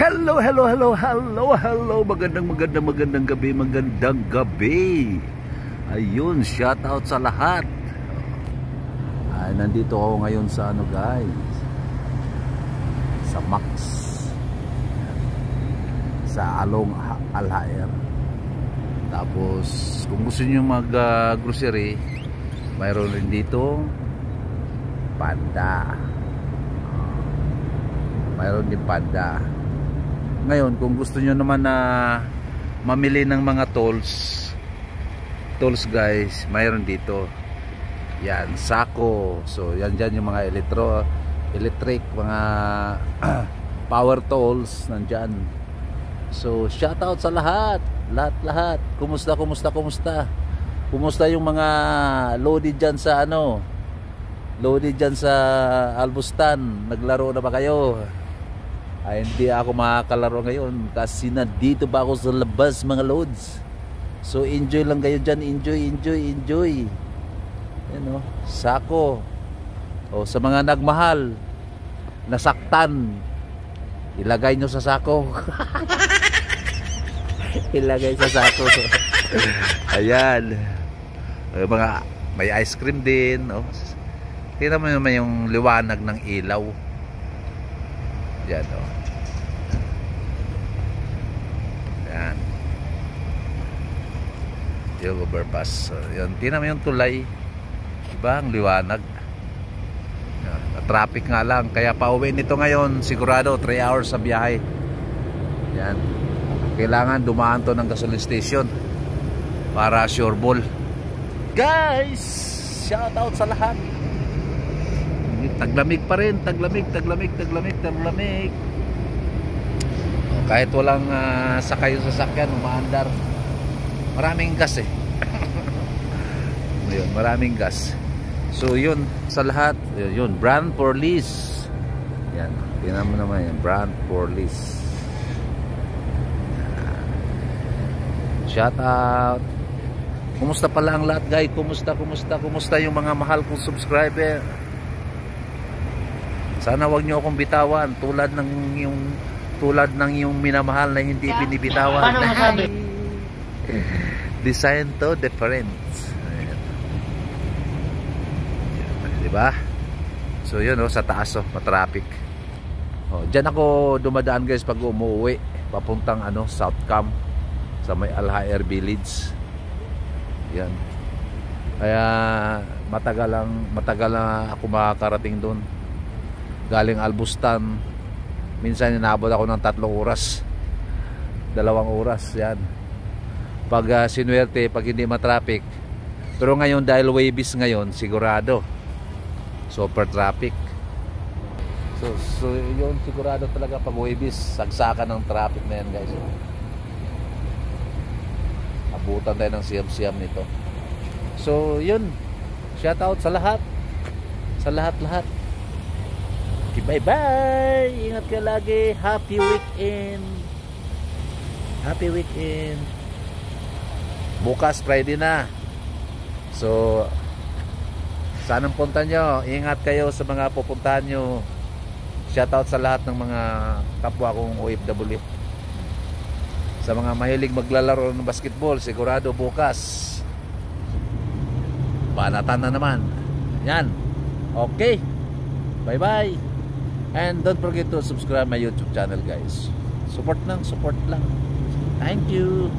Hello, hello, hello, hello, hello. Magandang gabi. Ayun, shout out sa lahat. Ay, nandito ako ngayon sa ano guys, sa Max, sa Along Alhaer. Tapos kung gusto niyo mag grocery, mayroon rin dito Panda. Mayroon din Panda. Ngayon kung gusto niyo naman na mamili ng mga tools guys, mayroon dito. Yan, Sako. So yan dyan yung mga electric, mga power tools nandyan. So shout out sa lahat. Lahat. Kumusta yung mga loaded dyan sa ano? Loaded dyan sa Albustan. Naglaro na ba kayo? Ay, hindi ako makakalaro ngayon kasi nandito ba ako sa labas mga loads. So enjoy lang kayo dyan. Enjoy. Yan o, Sako. O sa mga nagmahal, nasaktan, ilagay nyo sa sako. Ilagay sa sako. Ayan. Mga may ice cream din. O, tingnan mo naman yung liwanag ng ilaw. Yan o. Yan. Yung overpass. Yan. Tingnan mo yung tulay. Diba ang liwanag. Yan. Traffic nga lang. Kaya pauwi nito ngayon, sigurado 3 hours sa biyahe. Yan. Kailangan dumaan to ng gasoline station para sure ball. Guys, shout out sa lahat. Taglamig pa rin, taglamig. O, kahit walang sakay yung sasakyan, umaandar. Maraming gas eh. Yun, maraming gas. So yun, sa lahat, yun, brand for lease. Yan, tingnan mo naman yan, brand for lease. Shout out. Kumusta pala ang lahat guys? Kumusta yung mga mahal kong subscriber? Sana wag niyo akong bitawan tulad ng yung minamahal na hindi binibitawan. Paano masabi? Design to different. Diba? So yun sa taas pa-traffic. Diyan ako dumadaan guys pag umuwi papuntang South Camp sa may Alhaer Village. Yan. Kaya matagal lang ako makakarating doon. Galing Albustan. Minsan inabot ako ng 3 oras. 2 oras yan. Pag sinuwerte, pag hindi matraffic. Pero ngayon dahil waybis ngayon, sigurado super traffic. So yun, sigurado talaga pag waybis, sagsakan ng traffic na yan guys. Abutan tayo ng siyam-siyam nito. So yun, shout out sa lahat. Sa lahat. Okay, bye. Ingat ka lagi. Happy weekend. Bukas Friday na. So sanang punta nyo. Ingat kayo sa mga pupuntahan nyo. Shout out sa lahat ng mga kapwa kong OFW. Sa mga mahilig maglalaro ng basketball, sigurado bukas banatan na naman. Yan. Okay. Bye. And don't forget to subscribe my YouTube channel guys. Support lang. Thank you.